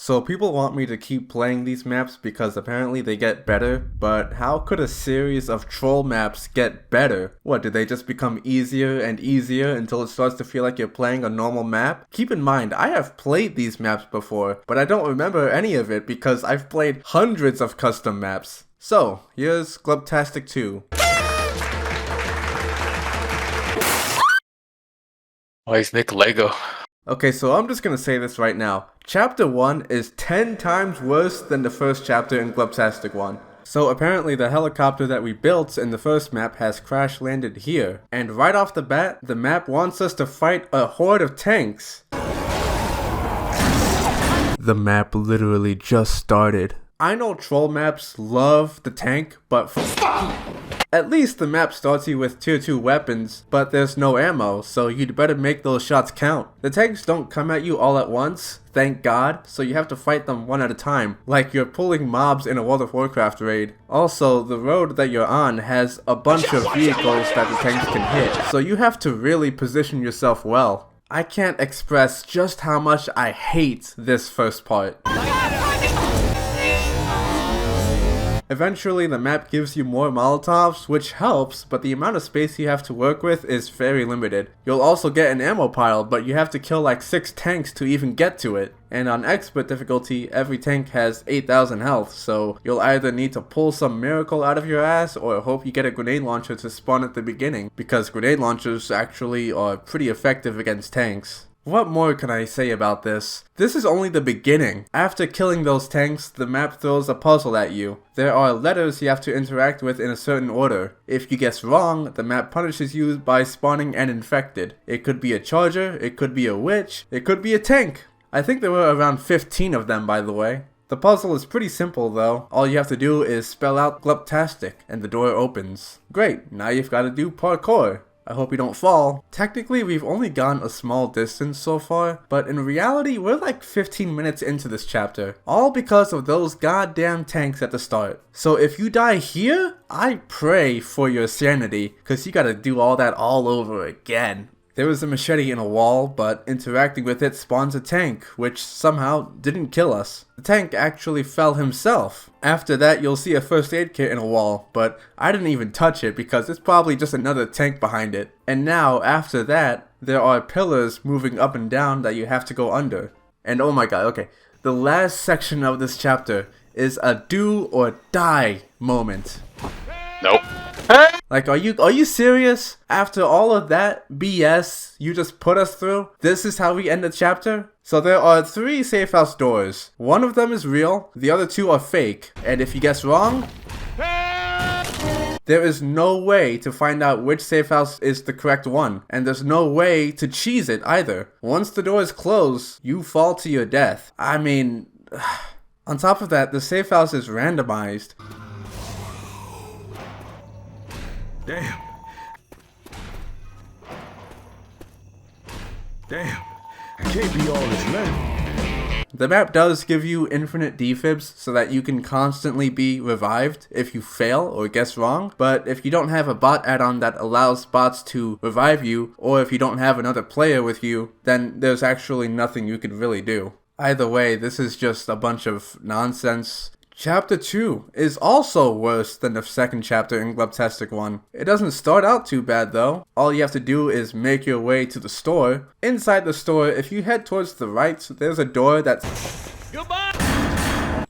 So people want me to keep playing these maps because apparently they get better, but how could a series of troll maps get better? What, did they just become easier and easier until it starts to feel like you're playing a normal map? Keep in mind, I have played these maps before, but I don't remember any of it because I've played hundreds of custom maps. So, here's Glubtastic 2. Always make Lego. Okay, so I'm just gonna say this right now. Chapter 1 is 10 times worse than the first chapter in Glubtastic 1. So apparently the helicopter that we built in the first map has crash landed here. And right off the bat, the map wants us to fight a horde of tanks. The map literally just started. I know troll maps love the tank, but at least the map starts you with tier 2 weapons, but there's no ammo, so you'd better make those shots count. The tanks don't come at you all at once, thank God, so you have to fight them one at a time, like you're pulling mobs in a World of Warcraft raid. Also, the road that you're on has a bunch of vehicles that the tanks can hit, so you have to really position yourself well. I can't express just how much I hate this first part. Eventually, the map gives you more Molotovs, which helps, but the amount of space you have to work with is very limited. You'll also get an ammo pile, but you have to kill like 6 tanks to even get to it. And on expert difficulty, every tank has 8,000 health, so you'll either need to pull some miracle out of your ass or hope you get a grenade launcher to spawn at the beginning, because grenade launchers actually are pretty effective against tanks. What more can I say about this? This is only the beginning. After killing those tanks, the map throws a puzzle at you. There are letters you have to interact with in a certain order. If you guess wrong, the map punishes you by spawning an infected. It could be a charger, it could be a witch, it could be a tank. I think there were around 15 of them, by the way. The puzzle is pretty simple though. All you have to do is spell out Glubtastic and the door opens. Great, now you've got to do parkour. I hope you don't fall. Technically, we've only gone a small distance so far, but in reality, we're like 15 minutes into this chapter. All because of those goddamn tanks at the start. So if you die here, I pray for your sanity, cause you gotta do all that all over again. There was a machete in a wall, but interacting with it spawns a tank, which somehow didn't kill us. The tank actually fell himself. After that, you'll see a first aid kit in a wall, but I didn't even touch it because it's probably just another tank behind it. And now, after that, there are pillars moving up and down that you have to go under. And oh my god, okay, the last section of this chapter is a do or die moment. Nope. Like, are you serious? After all of that BS you just put us through, this is how we end the chapter? So there are 3 safe house doors. One of them is real, the other 2 are fake. And if you guess wrong, there is no way to find out which safe house is the correct one. And there's no way to cheese it either. Once the door is closed, you fall to your death. I mean, on top of that, the safe house is randomized. Damn. I can't be all this left. The map does give you infinite defibs so that you can constantly be revived if you fail or guess wrong, but if you don't have a bot add-on that allows bots to revive you, or if you don't have another player with you, then there's actually nothing you could really do. Either way, this is just a bunch of nonsense. Chapter 2 is also worse than the second chapter in Glubtastic 1. It doesn't start out too bad though. All you have to do is make your way to the store. Inside the store, if you head towards the right, there's a door that's... Goodbye!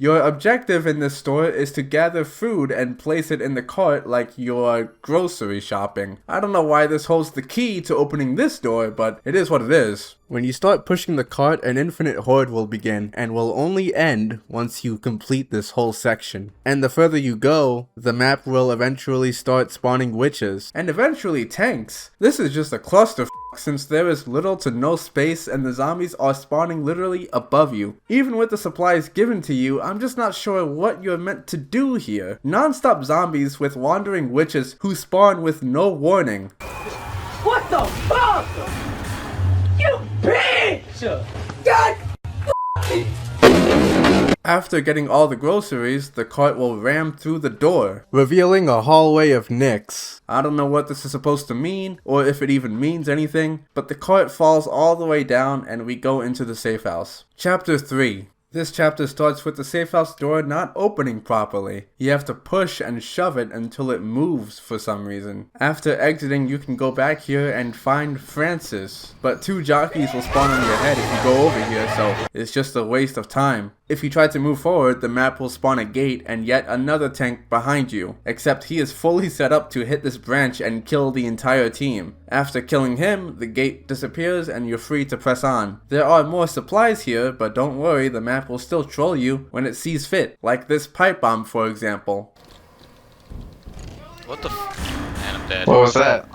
Your objective in this store is to gather food and place it in the cart like you're grocery shopping. I don't know why this holds the key to opening this door, but it is what it is. When you start pushing the cart, an infinite horde will begin, and will only end once you complete this whole section. And the further you go, the map will eventually start spawning witches, and eventually tanks. This is just a clusterfuck since there is little to no space and the zombies are spawning literally above you. Even with the supplies given to you, I'm just not sure what you're meant to do here. Non-stop zombies with wandering witches who spawn with no warning. What the fuck? You bitch! God! After getting all the groceries, the cart will ram through the door, revealing a hallway of nicks. I don't know what this is supposed to mean, or if it even means anything, but the cart falls all the way down and we go into the safe house. Chapter 3. This chapter starts with the safe house door not opening properly. You have to push and shove it until it moves for some reason. After exiting, you can go back here and find Francis, but 2 jockeys will spawn on your head if you go over here, so it's just a waste of time. If you try to move forward, the map will spawn a gate and yet another tank behind you, except he is fully set up to hit this branch and kill the entire team. After killing him, the gate disappears and you're free to press on. There are more supplies here, but don't worry, the map will still troll you when it sees fit, like this pipe bomb for example. What the Man, I'm dead. What was that?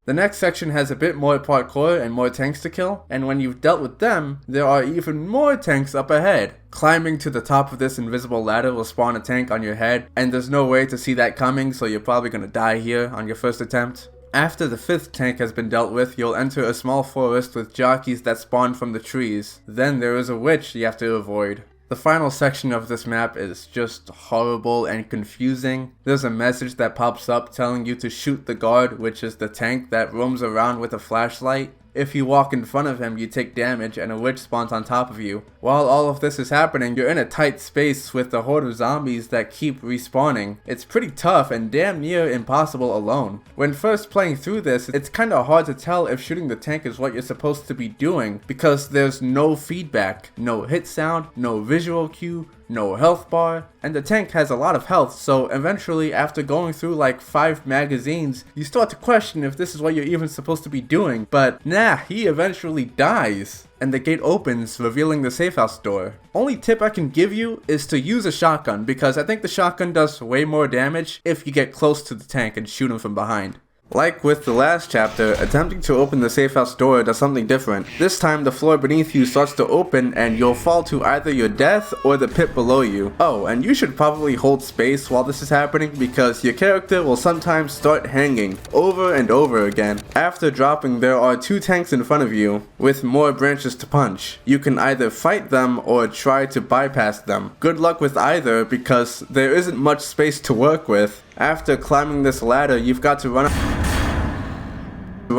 The next section has a bit more parkour and more tanks to kill, and when you've dealt with them, there are even more tanks up ahead. Climbing to the top of this invisible ladder will spawn a tank on your head, and there's no way to see that coming, so you're probably gonna die here on your first attempt. After the 5th tank has been dealt with, you'll enter a small forest with jockeys that spawn from the trees. Then there is a witch you have to avoid. The final section of this map is just horrible and confusing. There's a message that pops up telling you to shoot the guard, which is the tank that roams around with a flashlight. If you walk in front of him, you take damage and a witch spawns on top of you. While all of this is happening, you're in a tight space with a horde of zombies that keep respawning. It's pretty tough and damn near impossible alone. When first playing through this, it's kinda hard to tell if shooting the tank is what you're supposed to be doing because there's no feedback, no hit sound, no visual cue, no health bar, and the tank has a lot of health, so eventually after going through like 5 magazines, you start to question if this is what you're even supposed to be doing, but nah, he eventually dies. And the gate opens, revealing the safe house door. Only tip I can give you is to use a shotgun, because I think the shotgun does way more damage if you get close to the tank and shoot him from behind. Like with the last chapter, attempting to open the safe house door does something different. This time the floor beneath you starts to open and you'll fall to either your death or the pit below you. Oh, and you should probably hold space while this is happening because your character will sometimes start hanging over and over again. After dropping, there are 2 tanks in front of you with more branches to punch. You can either fight them or try to bypass them. Good luck with either because there isn't much space to work with. After climbing this ladder, you've got to run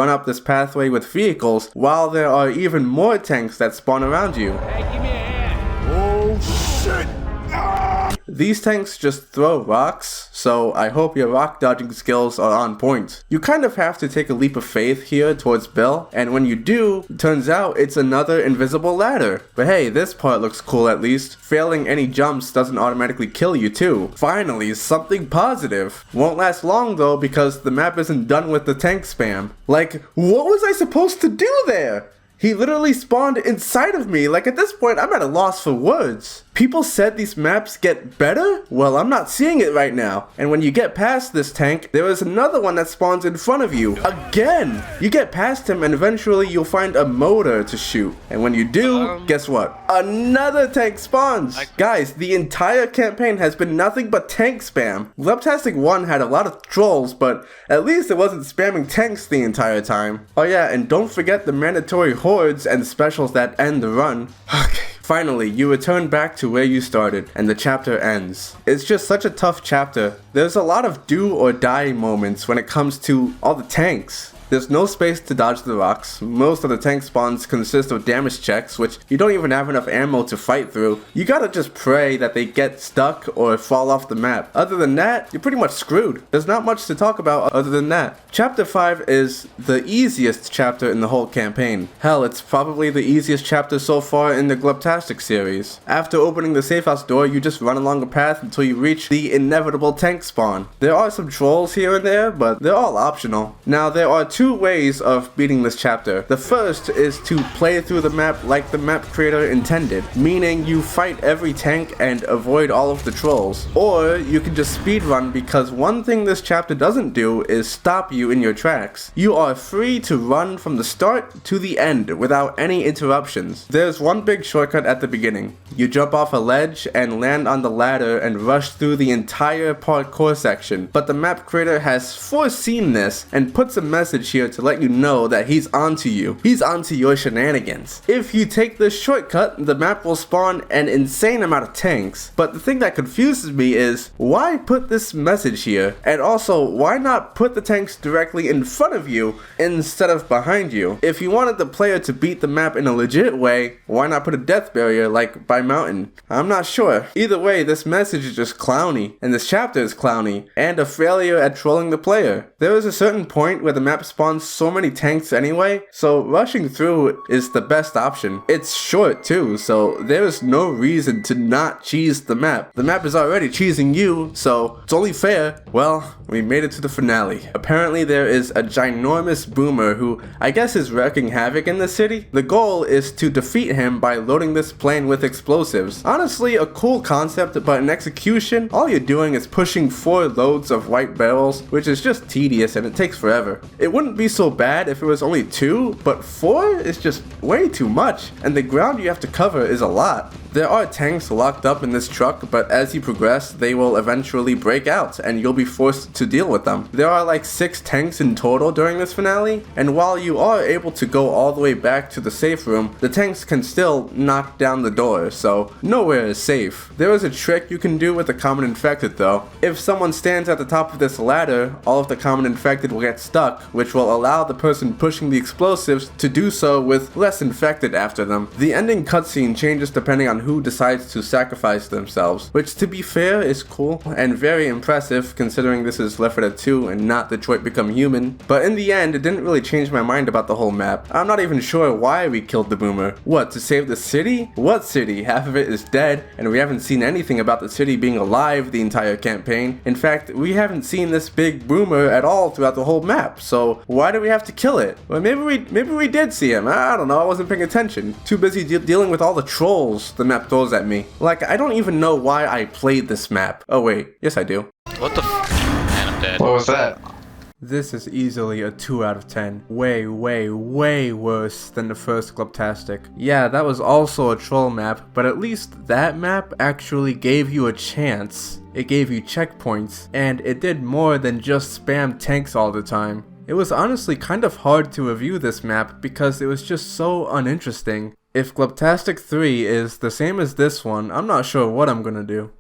up this pathway with vehicles while there are even more tanks that spawn around you. Hey, give me a hand. Oh shit! These tanks just throw rocks, so I hope your rock dodging skills are on point. You kind of have to take a leap of faith here towards Bill, and when you do, it turns out it's another invisible ladder. But hey, this part looks cool at least. Failing any jumps doesn't automatically kill you too. Finally, something positive. Won't last long though because the map isn't done with the tank spam. Like, what was I supposed to do there? He literally spawned inside of me. Like, at this point, I'm at a loss for words. People said these maps get better? Well, I'm not seeing it right now. And when you get past this tank, there is another one that spawns in front of you. Again! You get past him and eventually you'll find a motor to shoot. And when you do, guess what? Another tank spawns! Guys, the entire campaign has been nothing but tank spam. Glubtastic 1 had a lot of trolls, but at least it wasn't spamming tanks the entire time. Oh yeah, and don't forget the mandatory hordes and specials that end the run. Okay. Finally, you return back to where you started, and the chapter ends. It's just such a tough chapter. There's a lot of do or die moments when it comes to all the tanks. There's no space to dodge the rocks. Most of the tank spawns consist of damage checks, which you don't even have enough ammo to fight through. You gotta just pray that they get stuck or fall off the map. Other than that, you're pretty much screwed. There's not much to talk about other than that. Chapter 5 is the easiest chapter in the whole campaign. Hell, it's probably the easiest chapter so far in the Glubtastic series. After opening the safe house door, you just run along a path until you reach the inevitable tank spawn. There are some trolls here and there, but they're all optional. Now, there are 2 ways of beating this chapter. The first is to play through the map like the map creator intended, meaning you fight every tank and avoid all of the trolls. Or you can just speedrun because one thing this chapter doesn't do is stop you in your tracks. You are free to run from the start to the end without any interruptions. There's one big shortcut at the beginning. You jump off a ledge and land on the ladder and rush through the entire parkour section, but the map creator has foreseen this and puts a message message here to let you know that he's onto you. He's onto your shenanigans. If you take this shortcut, the map will spawn an insane amount of tanks. But the thing that confuses me is, why put this message here? And also, why not put the tanks directly in front of you instead of behind you? If you wanted the player to beat the map in a legit way, why not put a death barrier like by mountain? I'm not sure. Either way, this message is just clowny, and this chapter is clowny, and a failure at trolling the player. There is a certain point where the map spawns so many tanks anyway, so rushing through is the best option. It's short too, so there is no reason to not cheese the map. The map is already cheesing you, so it's only fair. Well, we made it to the finale. Apparently there is a ginormous boomer who I guess is wreaking havoc in the city. The goal is to defeat him by loading this plane with explosives. Honestly, a cool concept, but in execution, all you're doing is pushing 4 loads of white barrels, which is just tedious and it takes forever. It wouldn't be so bad if it was only 2, but 4 is just way too much, and the ground you have to cover is a lot. There are tanks locked up in this truck, but as you progress, they will eventually break out, and you'll be forced to deal with them. There are like 6 tanks in total during this finale, and while you are able to go all the way back to the safe room, the tanks can still knock down the door, so nowhere is safe. There is a trick you can do with the common infected though. If someone stands at the top of this ladder, all of the common infected will get stuck, which will allow the person pushing the explosives to do so with less infected after them. The ending cutscene changes depending on who decides to sacrifice themselves, which to be fair is cool and very impressive considering this is Left 4 Dead 2 and not Detroit Become Human. But in the end, it didn't really change my mind about the whole map. I'm not even sure why we killed the boomer. What, to save the city? What city? Half of it is dead, and we haven't seen anything about the city being alive the entire campaign. In fact, we haven't seen this big boomer at all throughout the whole map, so why do we have to kill it? Well, maybe we did see him. I don't know, I wasn't paying attention. Too busy dealing with all the trolls the map throws at me. Like, I don't even know why I played this map. Oh wait, yes I do. What the Man, I'm dead. What was that? This is easily a 2 out of 10. Way worse than the first Glubtastic. Yeah, that was also a troll map, but at least that map actually gave you a chance. It gave you checkpoints, and it did more than just spam tanks all the time. It was honestly kind of hard to review this map because it was just so uninteresting. If Glubtastic 3 is the same as this one, I'm not sure what I'm gonna do.